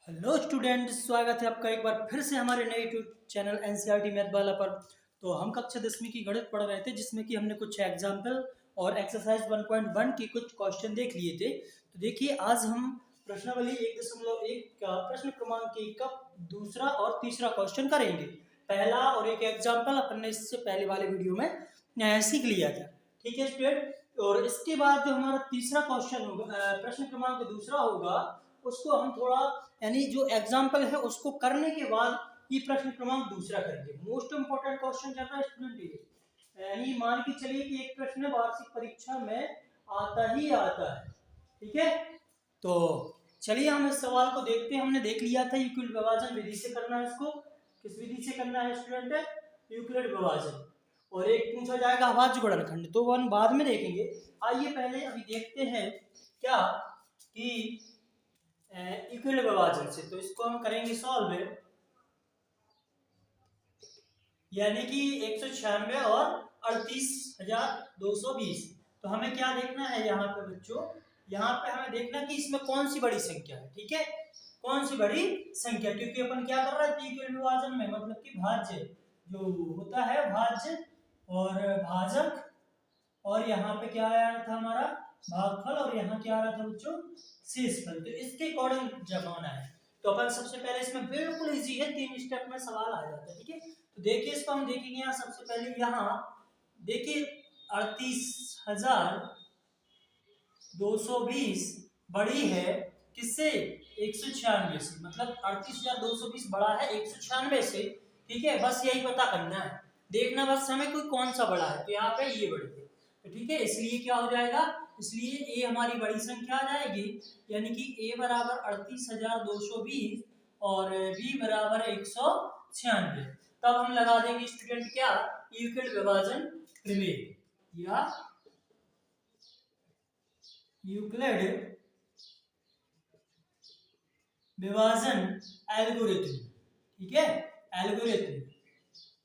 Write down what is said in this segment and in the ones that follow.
Hello student, स्वागत है आपका एक बार फिर से हमारे नए यूट्यूब चैनल एनसीईआरटी मैथ वाला पर। तो हम कक्षा 10वीं की गणित पढ़ रहे थे, जिसमें कि हमने कुछ एग्जाम्पल और एक्सरसाइज 1.1 के कुछ क्वेश्चन देख लिए थे। तो देखिए, आज हम प्रश्नावली 1.1 का प्रश्न क्रमांक 1 का दूसरा और तीसरा क्वेश्चन करेंगे। पहला और एक एग्जाम्पल अपन ने इससे पहले वाले वीडियो में सीख लिया था। ठीक है स्टूडेंट, और इसके बाद जो हमारा तीसरा क्वेश्चन होगा, प्रश्न क्रमांक दूसरा होगा, उसको हम थोड़ा यानी जो एग्जाम्पल है उसको करने के बाद ये प्रश्न क्रमांक दूसरा करेंगे। मोस्ट इंपोर्टेंट क्वेश्चन चल रहा है स्टूडेंट ये, यानी मान के चलिए कि एक प्रश्न वार्षिक परीक्षा में आता ही आता है। ठीक है, तो चलिए हम इस सवाल को देखते हैं। हमने देख लिया था यूक्लिड विभाजन विधि से करना है। इसको किस विधि से करना है स्टूडेंट? यूक्लिड विभाजन। और एक पूछा जाएगा अभाज्य गुणनखंड, तो वो हम बाद में देखेंगे। आइए पहले अभी देखते हैं क्या कि यूक्लिड विभाजन से, तो इसको हम करेंगे सॉल्व, यानी कि 196 और 38,220। तो हमें क्या देखना है यहाँ पे बच्चों? यहाँ पे हमें देखना कि इसमें कौन सी बड़ी संख्या है। ठीक है, कौन सी बड़ी संख्या, क्योंकि अपन क्या कर रहे हैं यूक्लिड विभाजन में, मतलब कि भाज्य जो होता है, भाज्य और भाजक, और यहाँ पे क्या आया था हमारा भागफल, और यहाँ क्या आ रहा था बच्चों शेषफल। तो इसके अकॉर्डिंग जमाना है। तो अपन सबसे पहले इसमें बिल्कुल इजी है, 3 स्टेप में सवाल आ जाता है। ठीक है, तो देखिए इसको हम देखेंगे। यहाँ सबसे पहले यहाँ देखिए 38,220 बड़ी है किससे? 196 से, मतलब 38,220 बड़ा है 196 से। ठीक है, बस यही पता करना है, देखना बस हमें कोई कौन सा बड़ा है। तो यहाँ पे ये बड़ी है, तो ठीक है, इसलिए क्या हो जाएगा, इसलिए ए हमारी बड़ी संख्या आ जाएगी, यानी कि ए बराबर 38,220 और बी बराबर 196। तब हम लगा देंगे स्टूडेंट क्या, यूक्लिड विभाजन प्रमेय या यूक्लिड विभाजन एल्गोरिथम। ठीक है, एल्गोरिथम।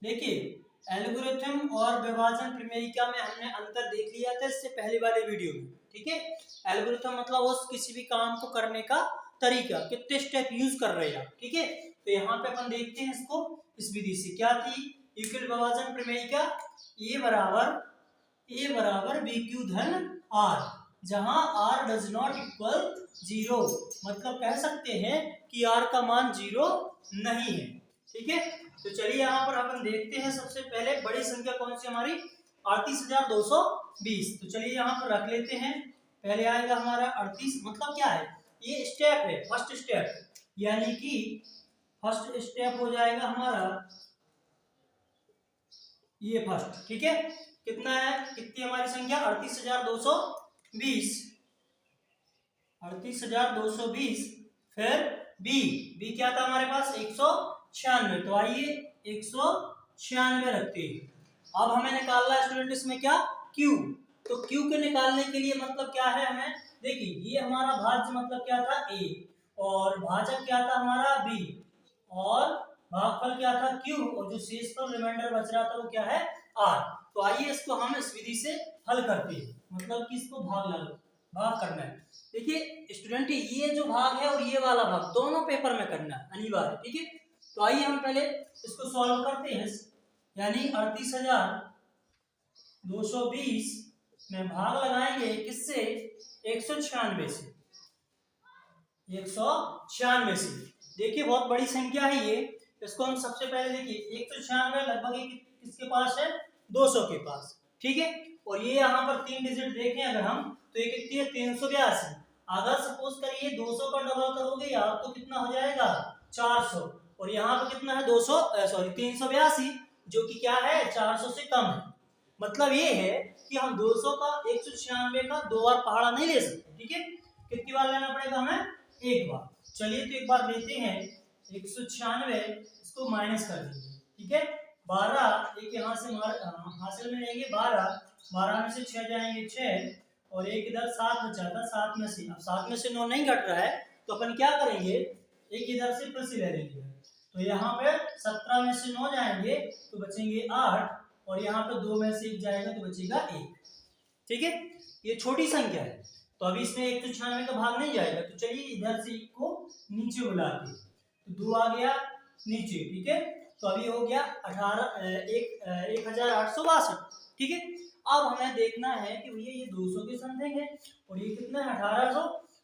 देखिए, एल्गोरिथम और विभाजन प्रमेयिका में हमने अंतर देख लिया था इससे पहले वाले वीडियो में। ठीक है, एल्गोरिथम मतलब उस किसी भी काम को करने का तरीका, कितने स्टेप यूज कर रहे हैं आप। ठीक है, तो यहाँ पे अपन देखते हैं इसको इस विधि से। क्या थी यूक्लिड विभाजन प्रमेयिका? ए बराबर बी क्यू धन आर, जहां आर डज नॉट इक्वल 0, मतलब कह सकते हैं कि आर का मान 0 नहीं है। ठीक है, तो चलिए यहाँ पर अपन देखते हैं। सबसे पहले बड़ी संख्या कौन सी हमारी? 38,220। तो चलिए यहाँ पर रख लेते हैं। पहले आएगा हमारा 38, मतलब क्या है, ये स्टेप है, फर्स्ट स्टेप, यानी कि फर्स्ट स्टेप हो जाएगा हमारा ये फर्स्ट। ठीक है, कितना है, कितनी हमारी संख्या? 38,220, 38,220। फिर बी क्या था हमारे पास? 196। तो आइए 196 रखते हैं। अब हमें निकालना है स्टूडेंट इसमें क्या, क्यू। तो क्यू के निकालने के लिए मतलब क्या है हमें, देखिए ये हमारा भाज्य मतलब क्या था ए, और भाजक क्या था हमारा बी, और भागफल क्या था क्यू, और जो शेषफल रिमाइंडर बच रहा था वो क्या है आर। तो आइए इसको हम इस विधि से हल करते हैं, मतलब कि इसको भाग करना है। देखिए स्टूडेंट, ये जो भाग है और ये वाला भाग दोनों पेपर में करना है अनिवार्य। ठीक है, तो आइए हम पहले इसको सॉल्व करते हैं। यानी 38,220 में भाग लगाएंगे किससे? 196 से, 196 से। देखिए बहुत बड़ी संख्या है ये। इसको हम सबसे पहले देखिए 196 लगभग किसके पास है? 200 के पास। ठीक है, और ये यहाँ पर 3 डिजिट देखें अगर हम, तो ये कितनी है? 382। अगर सपोज करिए 200 का डबल करोगे आप तो कितना हो जाएगा? 400। और यहाँ पर कितना है? 382, जो कि क्या है 400 से कम है। मतलब ये है कि हम 200 का 196 का 2 बार पहाड़ा नहीं ले सकते। ठीक है, कितनी बार लेना पड़ेगा हमें? एक बार। चलिए तो एक बार लेते हैं 196, इसको माइनस कर देंगे। ठीक है, 12 एक यहाँ से हासिल में लेंगे, 12 में से 6 जाएंगे 6, और एक इधर 7 बचा था, 7 में से, अब 7 में से 9 नहीं घट रहा है, तो अपन क्या करेंगे, एक इधर से प्लस ले लेंगे। तो यहाँ पे 17 में से 9 जाएंगे तो बचेंगे 8, और यहाँ पे 2 में से 1 जाएगा तो बचेगा 1। ठीक है, ये छोटी संख्या है, तो अभी इसमें 196 का भाग नहीं जाएगा, तो चलिए इधर से को नीचे बुलाते, तो 2 आ गया नीचे, ठीक है। तो अभी हो गया 1862, ठीक है। अब हमें देखना है कि भैया ये 200 के समथिंग है और ये कितना है 1800,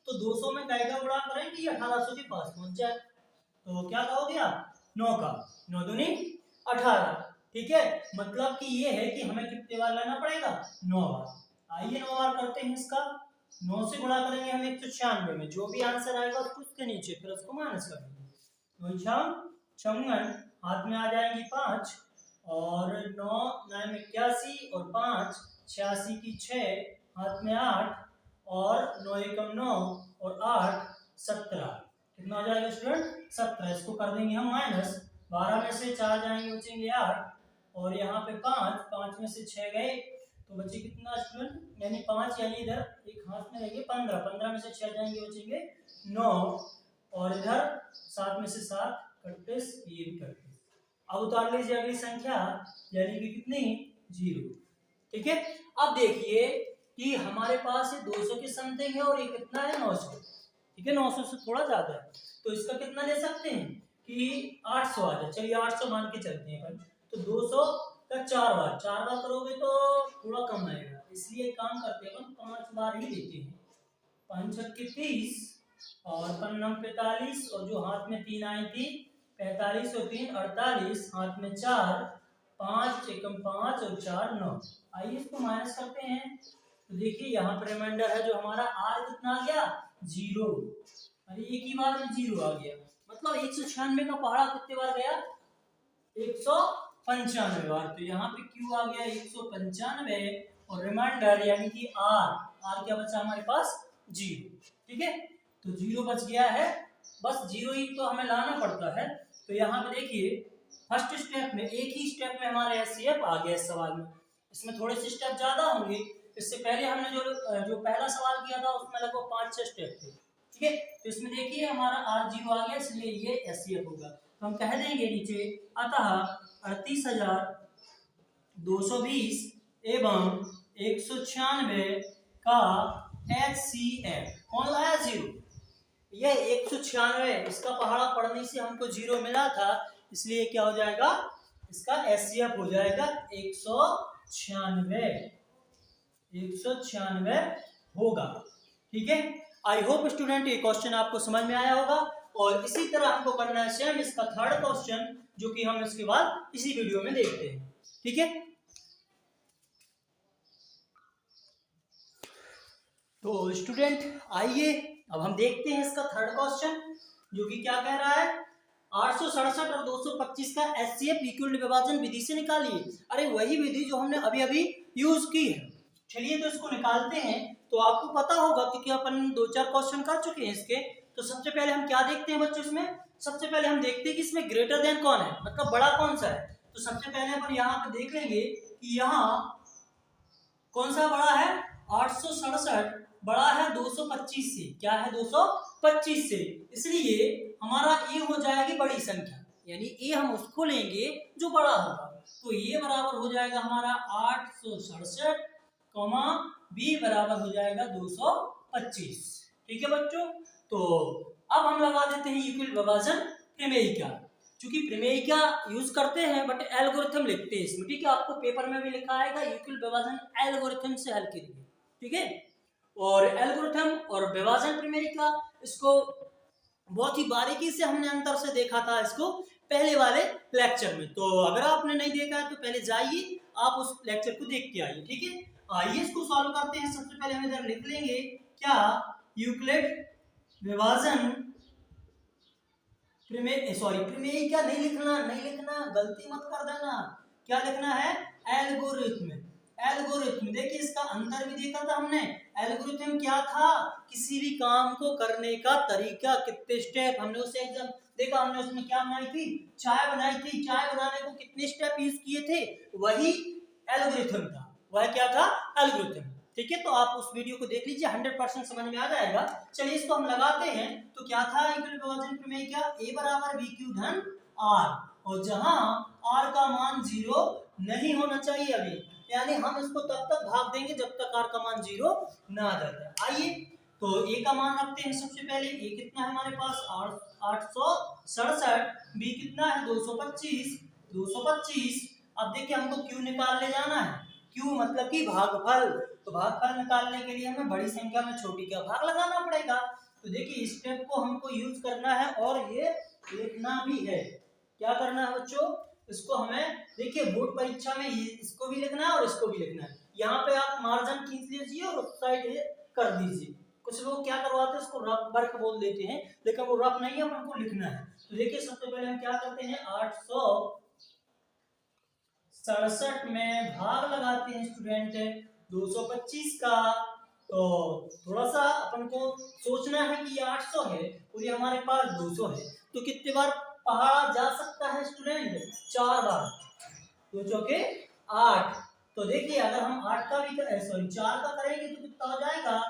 तो 200 में कै का गुणा करें कि 1800 के पास पहुंच जाए। तो क्या हो गया 9 का, 9 दूनी 18, ठीक है। मतलब कि ये है कि हमें कितने बार लेना पड़ेगा 9 बार। आइए 9 बार करते हैं इसका, 9 से गुणा करेंगे हम 196 में, जो भी आंसर आएगा उसके नीचे फिर उसको माइनस कर देंगे। 9 56, हाथ में आ जाएंगी 5 और 9 9 81 और 5 86 की 6, हाथ में 8 और 9 एकम 9 और 8 17, कितना हो जाएगा स्टूडेंट 17। इसको कर देंगे हम माइनस, 12 में से 4 जाएंगे बचेंगे 8 और यहाँ पे 5 में से 6 गए तो बचे कितना स्टूडेंट, यानी 5, यानी इधर एक हाथ में रहेंगे 15 में से 6 जाएंगे बचेंगे 9 और इधर 7 में से 7 38, ये भी 38। अब उतार लीजिए अगली संख्या, यानी कि कितनी 0, ठीक है। अब देखिए कि हमारे पास ये 200 के समथिंग है और ये कितना है 900, ठीक है। 900 से थोड़ा ज्यादा है, तो इसका कितना ले सकते हैं कि 800 आ जाए। चलिए 800 मान के चलते हैं अपन, तो 200 का 4 बार करोगे तो थोड़ा कम आएगा, इसलिए काम करते हैं अपन 5 बार ही लेते हैं। 5 छक्के 30 और 5 45 और जो हाथ में 3 आई थी 45 और 3 48, हाथ में 4, 5 एकम 5 और 4 9। आइए इसको माइनस करते हैं, तो देखिए यहाँ पर रिमाइंडर है जो हमारा आर कितना आ गया 0, अरे एक ही बार में 0 आ गया, मतलब 196 का पहाड़ा कितने बार गया 195 बार। तो यहाँ पे क्यू आ गया 195 और रिमाइंडर यानी कि आर क्या बचा हमारे पास 0, ठीक है। तो 0 बच गया है, बस 0 ही तो हमें लाना पड़ता है। तो यहाँ पे देखिए फर्स्ट स्टेप में, एक ही स्टेप में हमारा एचसीएफ आ गया इस सवाल में, इसमें थोड़े से स्टेप ज्यादा होंगे। इससे पहले हमने जो पहला सवाल किया था उसमें लगभग 5-6 स्टेप थे, ठीक है। तो इसमें देखिए हमारा R0 आ गया, इसलिए ये एचसीएफ होगा। तो हम कह देंगे नीचे अतः 38,220 एवं 196 का एचसीएफ कौन लाया 0, यह 196, इसका पहाड़ा पड़ने से हमको 0 मिला था, इसलिए क्या हो जाएगा इसका एचसीएफ हो जाएगा 196 होगा, ठीक है। आई होप स्टूडेंट ये क्वेश्चन आपको समझ में आया होगा और इसी तरह हमको करना है सेम इसका थर्ड क्वेश्चन, जो कि हम इसके बाद इसी वीडियो में देखते हैं, ठीक है। तो स्टूडेंट आइए अब हम देखते हैं इसका थर्ड क्वेश्चन, जो कि क्या कह रहा है 867 और 225 का एचसीएफ इक्वल विभाजन विधि से निकालिए। अरे वही विधि जो हमने अभी अभी यूज की है, चलिए तो इसको निकालते हैं। तो आपको पता होगा क्योंकि अपन 2-4 क्वेश्चन कर चुके हैं इसके। तो सबसे पहले हम क्या देखते हैं बच्चों, इसमें सबसे पहले हम देखते हैं कि इसमें ग्रेटर देन कौन है, मतलब बड़ा कौन सा है। तो सबसे पहले अपन यहाँ पे देख लेंगे कि यहाँ कौन सा बड़ा है 867 बड़ा है 225 से, क्या है 225 से, इसलिए हमारा ए हो जाएगी बड़ी संख्या, यानी ए हम उसको लेंगे जो बड़ा होगा। तो ये बराबर हो जाएगा हमारा 867, बी बराबर हो जाएगा 225, ठीक है बच्चों। तो अब हम लगा देते हैं इक्वल विभाजन प्रमेय का, क्योंकि प्रमेय का यूज करते हैं बट एल्गोरिथम लिखते हैं इसमें, ठीक है। आपको पेपर में भी लिखा आएगा इक्वल विभाजन एल्गोरिथम से हल कीजिए, ठीक है। और एल्गोरिथम और विभाजन प्रमेय का इसको बहुत ही बारीकी से हमने अंतर से देखा था इसको पहले वाले लेक्चर में। तो अगर आपने नहीं देखा है तो पहले जाइए आप उस लेक्चर को देख के आइए, ठीक है। आइए इसको सॉल्व करते हैं। सबसे पहले हम इधर लिख लेंगे क्या यूक्लिड विभाजन प्रमेय क्या नहीं लिखना, गलती मत कर देना। क्या लिखना है एल्गोरिथम। देखिए इसका अंतर भी देखा था हमने। एल्गोरिथम क्या था, किसी भी काम को करने का तरीका, कितने स्टेप, हमने उसे एग्जाम देखा, हमने उसमें क्या बनाई थी, चाय बनाई थी। चाय बनाने को कितने स्टेप यूज किए थे, वही एल्गोरिथम था, वह क्या था एल्गोरिथम, ठीक है। तो आप उस वीडियो को देख लीजिए, 100% समझ में आ जाएगा। चलिए इसको हम लगाते हैं। तो क्या था इक्वल विभाजन प्रमेय क्या, a बराबर b क्यू धन r, और जहां r का मान 0 नहीं होना चाहिए, अभी यानी हम इसको तब तक भाग देंगे जब तक r का मान 0 ना आ जाता है। आइए तो a का मान रखते हैं सबसे पहले। a कितना है हमारे पास 867, b कितना है 225। अब देखिए हमको q निकालने जाना है। q मतलब कि भागफल। तो भागफल निकालने के लिए हमें बड़ी संख्या में छोटी का भाग लगाना पड़ेगा। तो देखिए इस स्टेप को हमको यूज करना है और ये लिखना भी है। क्या करना है बच्चों, इसको हमें देखिए बोर्ड परीक्षा में इसको भी लिखना है और इसको भी लिखना है। यहाँ पे आप मार्जिन खींच लीजिए और उस साइड कर दीजिए। कुछ लोग क्या करवाते हैं, इसको रफ वर्क बोल देते हैं, लेकिन वो रफ नहीं है, हमको लिखना है। तो देखिए सबसे पहले हम क्या करते हैं, 867 में भाग लगाते हैं स्टूडेंट 225 का। तो थोड़ा सा अपन को सोचना है कि ये 800 है और ये हमारे पास 200 है, तो कितने बार पहाड़ा जा सकता है स्टूडेंट, 4 बार। 2 चौके 8। तो देखिए अगर हम 8 का भी 4 का करेंगे तो कितना हो जाएगा,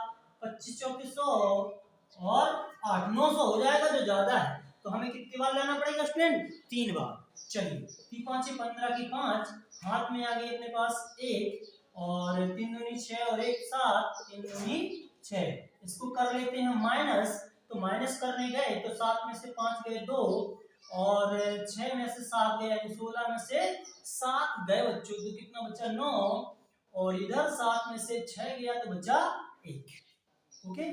25 चौके 100 और 8 900 हो जाएगा, जो ज्यादा है। तो हमें कितनी बार लेना पड़ेगा स्टूडेंट, 3 बार। चलिए 3 5 15 की 5, हाथ में आ गई अपने पास 1 और 3 दूनी 6 और 1 7, 3 दूनी 6। इसको कर लेते हैं माइनस। तो माइनस करने गए तो 7 में से 5 गए 2 और 6 में से 7 गए, 16 में से 7 गए बच्चों, तो कितना बचा 9 और इधर 7 में से 6 गया तो बचा 1। ओके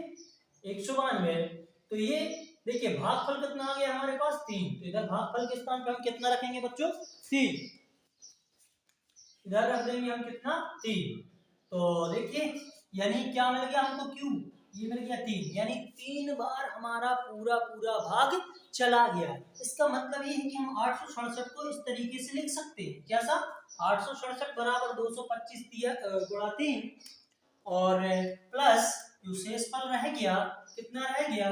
192। तो ये देखिए भागफल कितना आ गया हमारे पास 3। तो इधर भागफल के स्थान पे हम कितना रखेंगे बच्चों, 3। इधर रख देंगे हम कितना, 3। तो देखिए यानी क्या मिल गया हमको, क्यू ये मिल गया 3, यानी 3 बार हमारा पूरा पूरा भाग चला गया। इसका मतलब ये है कि हम 867 को इस तरीके से लिख सकते हैं। कैसा, 867 बराबर 225 गुणा 3 और प्लस जो शेषफल रह गया, कितना रह गया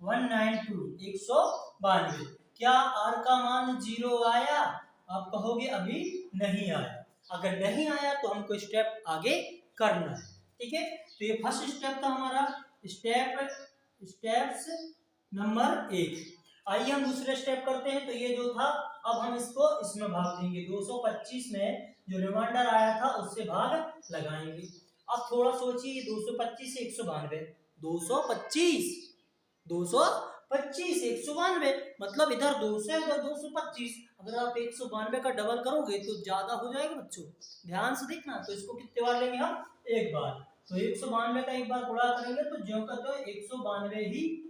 192, 192। क्या r का मान 0 आया, आप कहोगे अभी नहीं आया। अगर नहीं आया तो हमको स्टेप आगे करना है, ठीक है। तो ये फर्स्ट स्टेप था हमारा, स्टेप्स नंबर 1। आइए हम दूसरे स्टेप करते हैं। तो ये जो था, अब हम इसको इसमें भाग देंगे, 225 में जो रिमाइंडर आया था उससे भाग लगाएंगे। अब थोड़ा सोचिए, 225 से 192, 225 225 192, मतलब इधर 200 इधर 225। अगर आप 192 का डबल करोगे तो ज्यादा हो जाएगा बच्चों, ध्यान से देखना। तो इसको कितने बार लेंगे हम, एक बार। तो 192 का एक बार गुणा करेंगे तो ज्यों का तो 192 ही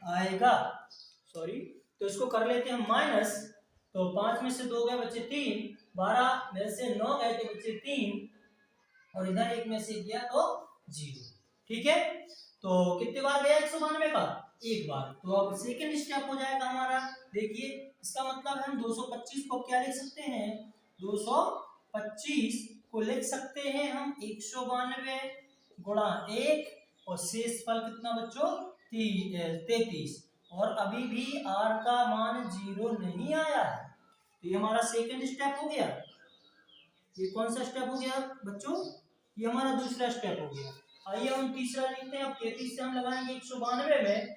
आएगा, सॉरी। तो इसको कर लेते हैं माइनस। तो 5 में से 2 गए बचे 3, 12 में से 9 गए तो बचे 3 और इधर 1 में से गया तो 0, ठीक है। तो कितने बार गया 192 का, एक बार। तो अब सेकंड स्टेप हो जाएगा हमारा। देखिए इसका मतलब हम 225 को क्या लिख सकते हैं, 225 को लिख सकते हैं हम 192 गुणा 1 और शेषफल कितना बच्चों 33। और अभी भी r का मान 0 नहीं आया है। तो ये हमारा सेकंड स्टेप हो गया। ये कौन सा स्टेप हो गया बच्चों, ये हमारा दूसरा स्टेप हो गया। आइए हम तीसरा देखते हैं। अब 33 से हम लगाएंगे 192 में,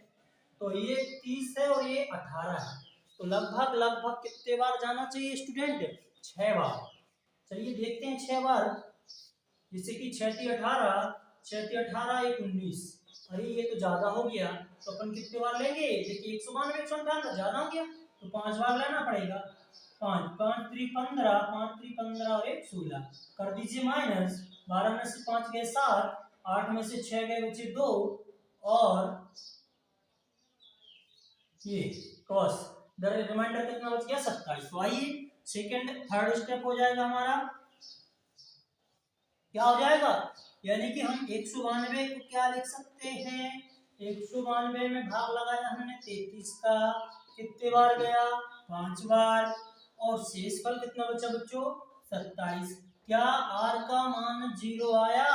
तो ये 30 है और ये 18 है। तो लगभग लगभग कितने बार जाना चाहिए स्टूडेंट, 6 बार। चलिए देखते हैं 6 बार। जैसे कि 6 18, 6 18 1 19। अरे ये तो ज्यादा हो गया, तो अपन कितने बार लेंगे, देखिए 192 198 ज्यादा हो गया, तो 5 बार लेना पड़ेगा। 5 5 3 15, 5 3 15 और 1 16। कर दीजिए माइनस, 12 में से 5 गए 7, 8 में से 6 गए बचे 2 और ये cos, रिमाइंडर कितना बच गया 27। तो आइए सेकंड थर्ड स्टेप हो जाएगा हमारा। क्या हो जाएगा, यानी कि हम 192 को क्या लिख सकते हैं, 192 में भाग लगाया हमने 33 का, कितने बार गया 5 बार और शेषफल कितना बचा बच्चों 27। क्या r का मान 0 आया,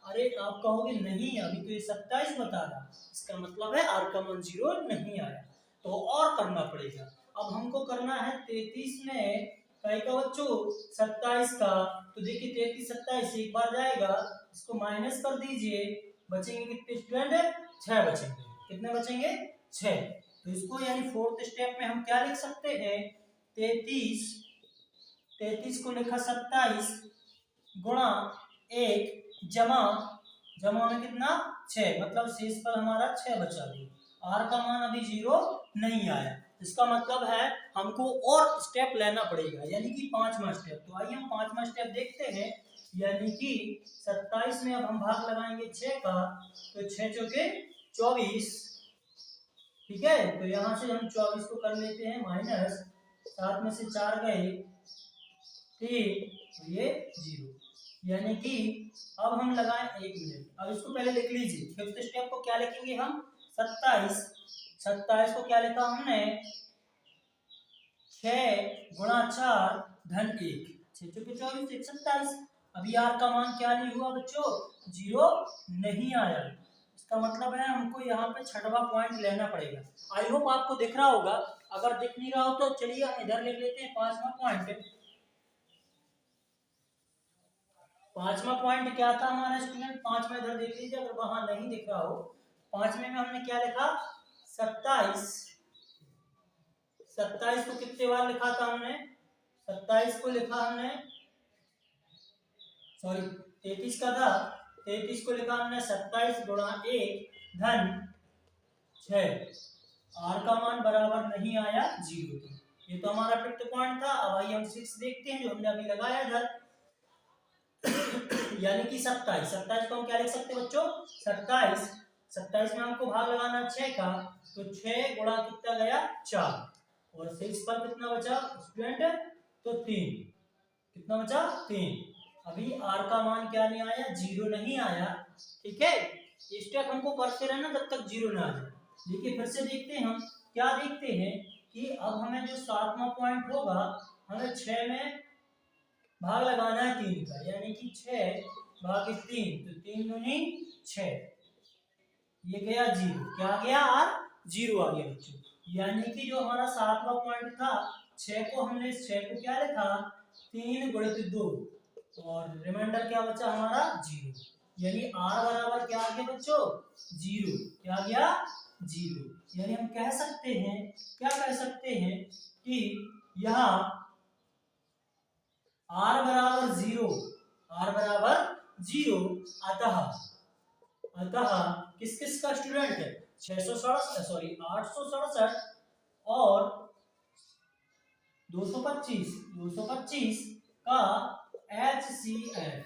अरे आप कहोगे नहीं अभी तो ये 27 बता रहा, इसका मतलब है r का मान 0 नहीं आया। तो और करना पड़ेगा। अब हमको करना है 33 में कई का बच्चों 27 का। तो देखिए 33 27 एक बार जाएगा, इसको माइनस कर दीजिए, बचेंगे कितने स्टूडेंट, 6 बचेंगे। कितने बचेंगे 6। तो इसको यानी फोर्थ स्टेप में हम क्या लिख सकते हैं, 33 33 को लिखा 27 गुणा 1 जमा में कितना 6, मतलब शेष पर हमारा 6 बचा दिया। आर का मान अभी 0 नहीं आया, इसका मतलब है हमको और स्टेप लेना पड़ेगा, यानी कि 5वां स्टेप। तो आइए हम 5वां स्टेप देखते हैं, यानी कि 27 में अब हम भाग लगाएंगे 6 का, तो 6 चौके 24, ठीक है। तो यहाँ से हम 24 को कर लेते हैं माइनस, 7 में से 4 गए 3, तो ये 0, यानी कि अब हम लगाएं 1 मिनट। अब इसको पहले लिख लीजिए, फिफ्थ स्टेप को क्या लिखेंगे हम 27 को क्या लिखा हमने 6 गुणा 4 धन 1, 6 चौके 24 1 27। अभी आर का मान क्या नहीं हुआ बच्चों, 0 नहीं आया, इसका मतलब है हमको यहाँ पे 6वां पॉइंट लेना पड़ेगा। आई होप आपको दिख रहा होगा, अगर दिख नहीं रहा हो तो चलिए हम इधर लिख लेते हैं 5वां पॉइंट। 5वां पॉइंट क्या था हमारा स्टूडेंट, 5वां इधर देख लीजिए अगर वहां नहीं दिख रहा हो। 5वें में हमने क्या लिखा 27 को कितने बार लिखा था हमने, 27 को लिखा हमने, सॉरी 33 का था, 33 को लिखा हमने 27 गुणा 1 धन 6, आर का मान बराबर नहीं आया 0। ये तो हमारा फिफ्थ पॉइंट था। अब आइए हम 6 देखते हैं जो हमने अभी लगाया इधर, यानी कि 27 को हम क्या लिख सकते हैं बच्चों, 27 में हमको भाग लगाना 6 का, तो 6 गुणा कितना गया 4, और 6 पर कितना बचा स्टूडेंट, तो 3, कितना बचा 3। अभी आर का मान क्या नहीं आया, 0 नहीं आया, ठीक है। ये स्टेप हमको करते रहना जब तक 0 ना आ जाए। देखिए फिर से देखते हैं हम, क्या देखते हैं कि अब हमें जो 7वां पॉइंट होगा, हमें 6 में भाग लगाना है 3 का, यानी कि 6 भागे 3, तो 3 दूनी 6, ये गया 0, क्या गया आर 0 आ गया बच्चों। यानी कि जो हमारा 7वां पॉइंट था, 6 को हमने 6 को क्या लिखा 3 गुणित 2, और रिमाइंडर क्या बचा हमारा 0, यानी आर बराबर क्या आ गया बच्चों 0, क्या आ गया 0। यानी हम कह सकते हैं, क्या कह सकते हैं कि यहाँ आर बराबर 0, अतः किस किस का स्टूडेंट है 867 और 225 का HCF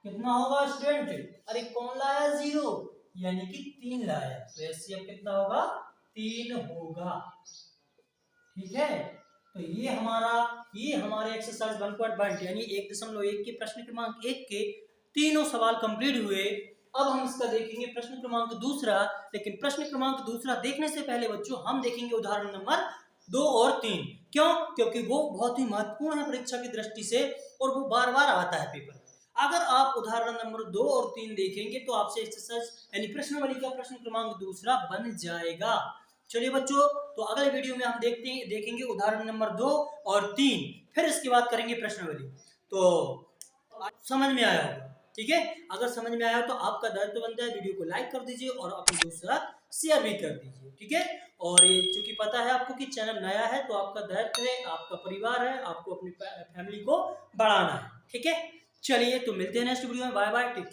कितना होगा स्टूडेंट, अरे कौन लाया 0, यानी कि 3 लाया, तो HCF कितना होगा 3 होगा, ठीक है। तो ये हमारे एक्सरसाइज 1.1 यानी 1.1 के प्रश्न क्रमांक 1 के तीनों सवाल कंप्लीट हुए। अब हम इसका देखेंगे प्रश्न क्रमांक दूसरा, लेकिन प्रश्न क्रमांक दूसरा देखने से पहले बच्चों हम देखेंगे उदाहरण नंबर 2 और 3। क्यों, क्योंकि वो बहुत ही महत्वपूर्ण है परीक्षा की दृष्टि से, और वो बार बार आता है पेपर। अगर आप उदाहरण नंबर 2 और 3 देखेंगे तो आपसे एक्सरसाइज यानी प्रश्नावली का प्रश्न क्रमांक दूसरा बन जाएगा। चलिए बच्चों, तो अगले वीडियो में हम देखेंगे उदाहरण नंबर 2 और 3, फिर इसके बाद करेंगे प्रश्नावली। तो समझ में आया होगा, ठीक है। अगर समझ में आया तो आपका दायित्व बनता है वीडियो को लाइक कर दीजिए और अपने दोस्तों के साथ शेयर भी कर दीजिए, ठीक है। और ये चूंकि पता है आपको कि चैनल नया है, तो आपका दायित्व है, आपका परिवार है, आपको अपनी फैमिली को बढ़ाना है, ठीक है। चलिए तो मिलते हैं नेक्स्ट वीडियो में, बाय बाय, टेक केयर।